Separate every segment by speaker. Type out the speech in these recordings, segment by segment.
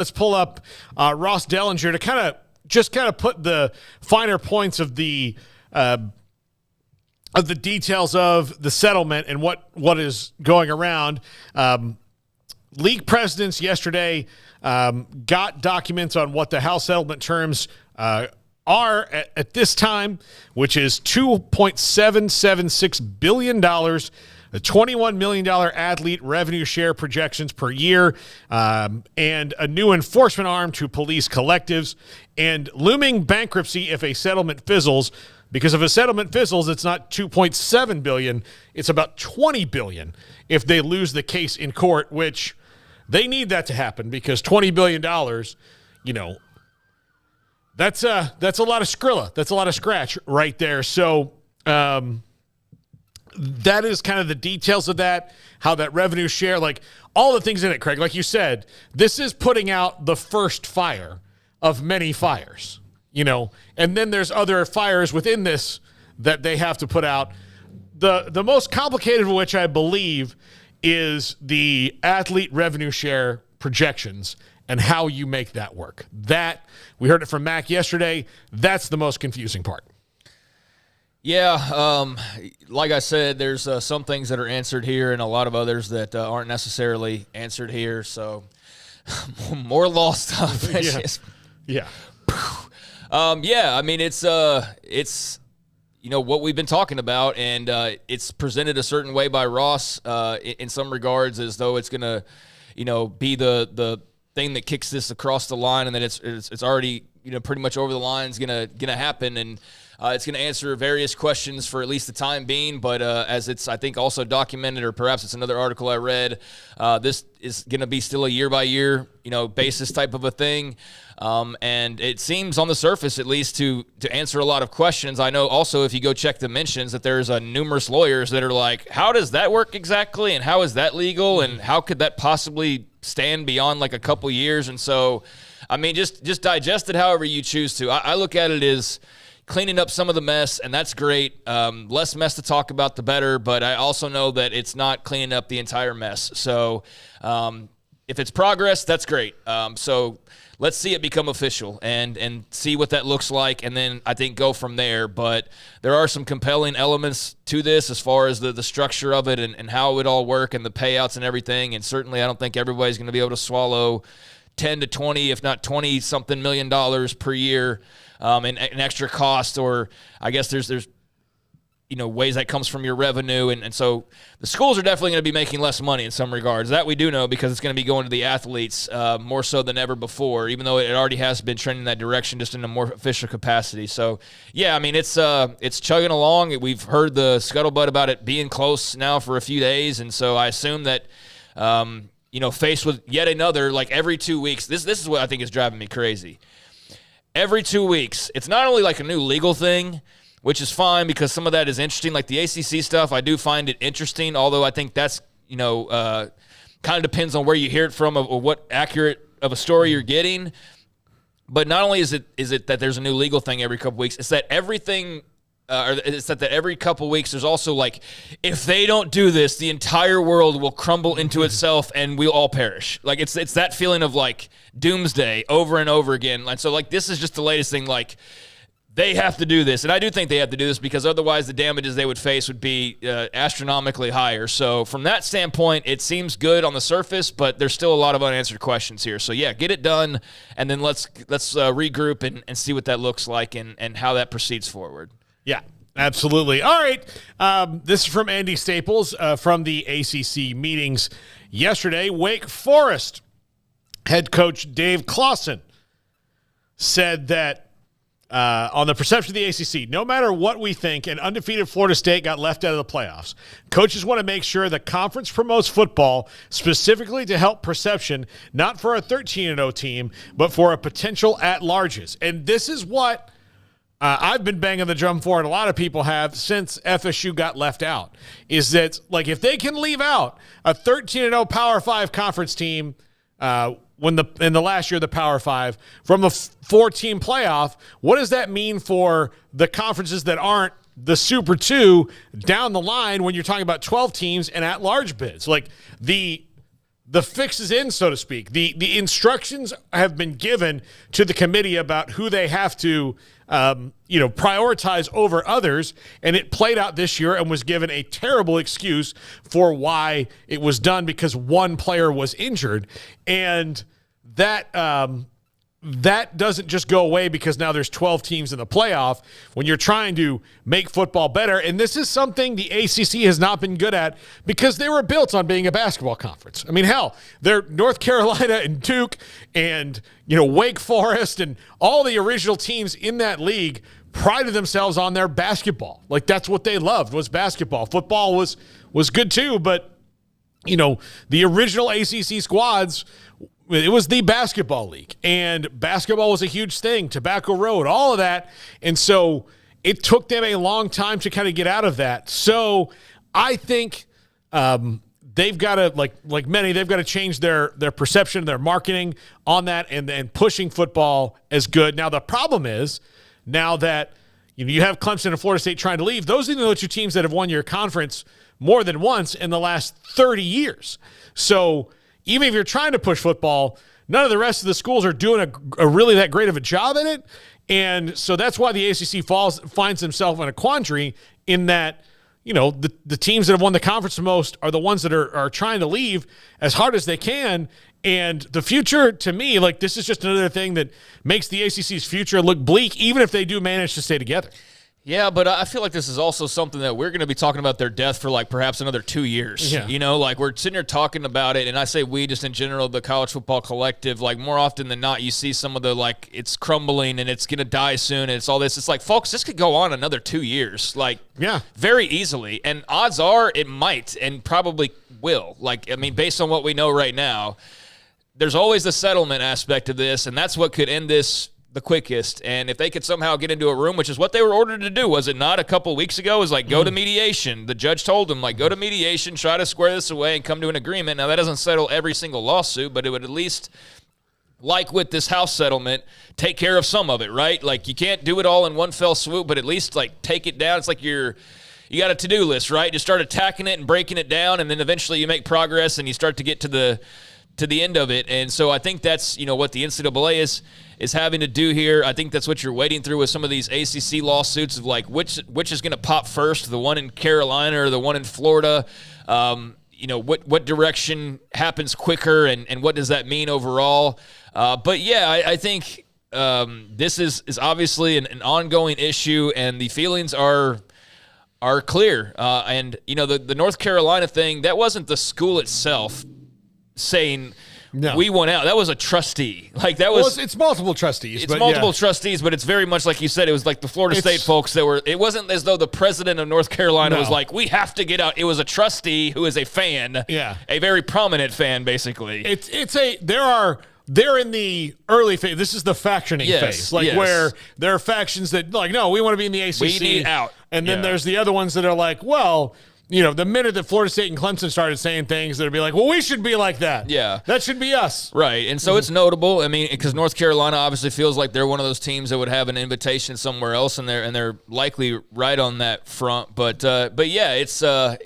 Speaker 1: Let's pull up Ross Dellinger to kind of put the finer points of the details of the settlement and what is going around. League presidents yesterday got documents on what the House settlement terms are at this time, which is $2.776 billion, the $21 million athlete revenue share projections per year, and a new enforcement arm to police collectives, and looming bankruptcy if a settlement fizzles. Because if a settlement fizzles, it's not $2.7 billion, it's about $20 billion if they lose the case in court, which they need that to happen because $20 billion, that's a lot of Skrilla. That's a lot of scratch right there. So that is kind of the details of that, how that revenue share, like all the things in it, Craig. Like you said, this is putting out the first fire of many fires. And then there's other fires within this that they have to put out. The most complicated of which I believe is the athlete revenue share projections and how you make that work. That, we heard it from Mac yesterday, that's the most confusing part.
Speaker 2: Yeah, like I said, there's some things that are answered here and a lot of others that aren't necessarily answered here. So more law stuff.
Speaker 1: Yeah.
Speaker 2: I mean, it's what we've been talking about, and it's presented a certain way by Ross in some regards, as though it's going to, be the thing that kicks this across the line, and that it's already pretty much over the line is gonna happen, and it's going to answer various questions for at least the time being. But as it's, I think, also documented, or perhaps it's another article I read, this is going to be still a year-by-year, basis type of a thing. And it seems on the surface, at least, to answer a lot of questions. I know also if you go check the mentions that there's numerous lawyers that are like, how does that work exactly? And how is that legal? And how could that possibly stand beyond like a couple years? And so, I mean, just digest it however you choose to. I look at it as cleaning up some of the mess, and that's great. Less mess to talk about, the better. But I also know that it's not cleaning up the entire mess. So if it's progress, that's great. So let's see it become official and see what that looks like, and then I think go from there. But there are some compelling elements to this as far as the structure of it and how it would all work and the payouts and everything. And certainly I don't think everybody's going to be able to swallow 10 to 20, if not 20-something million dollars per year in extra cost, or I guess there's ways that comes from your revenue. And so the schools are definitely going to be making less money in some regards. That we do know, because it's going to be going to the athletes more so than ever before, even though it already has been trending in that direction, just in a more official capacity. So, yeah, I mean, it's chugging along. We've heard the scuttlebutt about it being close now for a few days, and so I assume that faced with yet another, like every 2 weeks, this is what I think is driving me crazy. Every 2 weeks, it's not only like a new legal thing, which is fine because some of that is interesting. Like the ACC stuff, I do find it interesting, although I think that's, kind of depends on where you hear it from or what accurate of a story you're getting. But not only is it that there's a new legal thing every couple weeks, it's that everything it's that every couple weeks there's also like, if they don't do this, the entire world will crumble into itself and we'll all perish. Like it's that feeling of like doomsday over and over again. And so like this is just the latest thing, like they have to do this. And I do think they have to do this because otherwise the damages they would face would be astronomically higher. So from that standpoint, it seems good on the surface, but there's still a lot of unanswered questions here. So yeah, get it done, and then let's regroup and see what that looks like and how that proceeds forward.
Speaker 1: Yeah, absolutely. All right. This is from Andy Staples from the ACC meetings yesterday. Wake Forest head coach Dave Clawson said that on the perception of the ACC, no matter what we think, an undefeated Florida State got left out of the playoffs. Coaches want to make sure the conference promotes football specifically to help perception, not for a 13-0 team, but for a potential at-larges. And this is what I've been banging the drum for, and a lot of people have since FSU got left out, is that like if they can leave out a 13-0 Power 5 conference team in the last year, the Power 5, from a 4-team playoff, what does that mean for the conferences that aren't the Super 2 down the line when you're talking about 12 teams and at-large bids? Like the the fix is in, so to speak. The instructions have been given to the committee about who they have to prioritize over others, and it played out this year and was given a terrible excuse for why it was done because one player was injured. And that doesn't just go away because now there's 12 teams in the playoff when you're trying to make football better. And this is something the ACC has not been good at because they were built on being a basketball conference. I mean, hell, they're North Carolina and Duke and, Wake Forest and all the original teams in that league prided themselves on their basketball. Like, that's what they loved was basketball. Football was good too, but, the original ACC squads – it was the basketball league, and basketball was a huge thing, Tobacco Road, all of that. And so it took them a long time to kind of get out of that. So I think they've got to, like many, they've got to change their perception, their marketing on that and pushing football as good. Now, the problem is now that you have Clemson and Florida State trying to leave, those are the two teams that have won your conference more than once in the last 30 years. So even if you're trying to push football, none of the rest of the schools are doing a really that great of a job in it. And so that's why the ACC finds themselves in a quandary in that, the teams that have won the conference the most are the ones that are trying to leave as hard as they can. And the future, to me, this is just another thing that makes the ACC's future look bleak, even if they do manage to stay together.
Speaker 2: Yeah, but I feel like this is also something that we're going to be talking about their death for perhaps another 2 years.
Speaker 1: Yeah.
Speaker 2: We're sitting here talking about it, and I say we just in general, the college football collective, more often than not, you see some of the it's crumbling and it's going to die soon and it's all this. It's folks, this could go on another 2 years, very easily. And odds are it might and probably will. Based on what we know right now, there's always the settlement aspect of this, and that's what could end this the quickest. And if they could somehow get into a room, which is what they were ordered to do, was it not a couple weeks ago, was go to mediation. The judge told them, go to mediation, try to square this away and come to an agreement. Now, that doesn't settle every single lawsuit, but it would at least, with this house settlement, take care of some of it, right? You can't do it all in one fell swoop, but at least, take it down. It's you got a to-do list, right? Just start attacking it and breaking it down, and then eventually you make progress and you start to get to the end of it. And so I think that's, what the NCAA is having to do here. I think that's what you're wading through with some of these ACC lawsuits of which is going to pop first, the one in Carolina or the one in Florida. What direction happens quicker and what does that mean overall? But yeah, I think this is obviously an ongoing issue, and the feelings are clear. And the North Carolina thing, that wasn't the school itself saying No. We won out. That was a trustee. Like that was.
Speaker 1: Well, it's multiple trustees.
Speaker 2: It's multiple trustees, but it's very much like you said. It was like the Florida State folks that were. It wasn't as though the president of North Carolina was like, "We have to get out." It was a trustee who is a fan.
Speaker 1: Yeah,
Speaker 2: a very prominent fan, basically.
Speaker 1: They're in the early phase. This is the factioning phase, where there are factions that like, no, we want to be in the ACC.
Speaker 2: We need out.
Speaker 1: And then there's the other ones that are like, well, you know, the minute that Florida State and Clemson started saying things, they'd be like, well, we should be like that.
Speaker 2: Yeah.
Speaker 1: That should be us.
Speaker 2: Right. And so it's notable. I mean, because North Carolina obviously feels like they're one of those teams that would have an invitation somewhere else, and they're likely right on that front. But yeah, it's a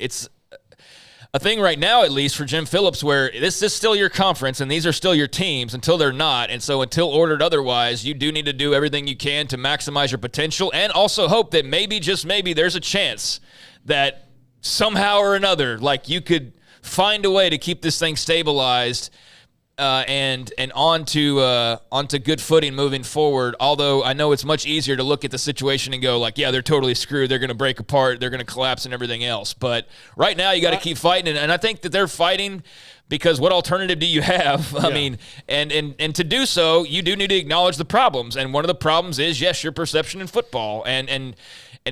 Speaker 2: thing right now, at least for Jim Phillips, where this is still your conference and these are still your teams until they're not. And so until ordered otherwise, you do need to do everything you can to maximize your potential and also hope that maybe, just maybe, there's a chance that somehow or another, like you could find a way to keep this thing stabilized and onto good footing moving forward. Although I know it's much easier to look at the situation and go like, yeah, they're totally screwed. They're going to break apart. They're going to collapse and everything else. But right now you got to keep fighting. And I think that they're fighting because what alternative do you have? I mean, and to do so, you do need to acknowledge the problems. And one of the problems is, yes, your perception in football. And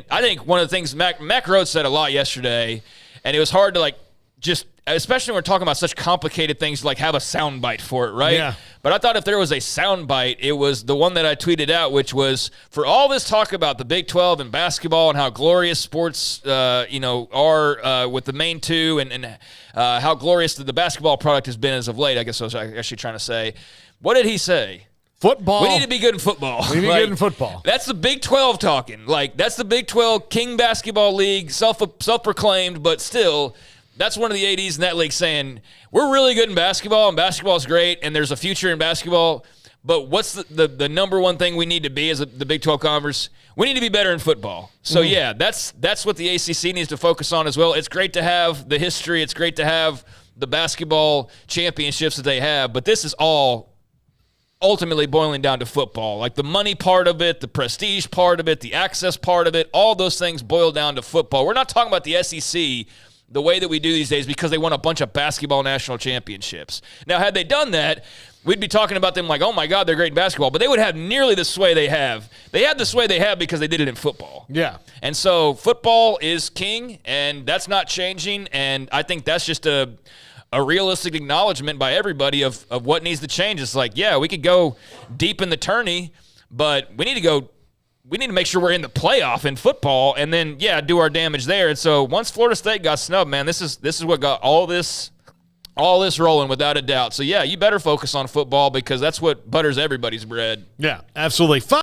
Speaker 2: I think one of the things Mac Rhodes said a lot yesterday, and it was hard to like just, especially when we're talking about such complicated things, like have a soundbite for it, right? Yeah. But I thought if there was a soundbite, it was the one that I tweeted out, which was for all this talk about the Big 12 and basketball and how glorious sports, are with the main two and how glorious the basketball product has been as of late. I guess I was actually trying to say, what did he say?
Speaker 1: Football.
Speaker 2: We need to be good in football.
Speaker 1: We need to be good in football.
Speaker 2: That's the Big 12 talking. Like, that's the Big 12 King Basketball League, self-proclaimed, but still, that's one of the ADs in that league saying, we're really good in basketball, and basketball's great, and there's a future in basketball, but what's the number one thing we need to be as the Big 12 Conference? We need to be better in football. So, yeah, that's what the ACC needs to focus on as well. It's great to have the history. It's great to have the basketball championships that they have, but this is all ultimately boiling down to football. Like the money part of it, the prestige part of it, the access part of it, all those things boil down to football. We're not talking about the SEC the way that we do these days because they won a bunch of basketball national championships. Now, had they done that, we'd be talking about them like, oh, my God, they're great in basketball. But they would have nearly the sway they have. They have the sway they have because they did it in football.
Speaker 1: Yeah.
Speaker 2: And so football is king, and that's not changing. And I think that's just a realistic acknowledgement by everybody of what needs to change. It's like, yeah, we could go deep in the tourney, but we need to make sure we're in the playoff in football and then, yeah, do our damage there. And so once Florida State got snubbed, man, this is what got all this rolling without a doubt. So, yeah, you better focus on football because that's what butters everybody's bread.
Speaker 1: Yeah, absolutely.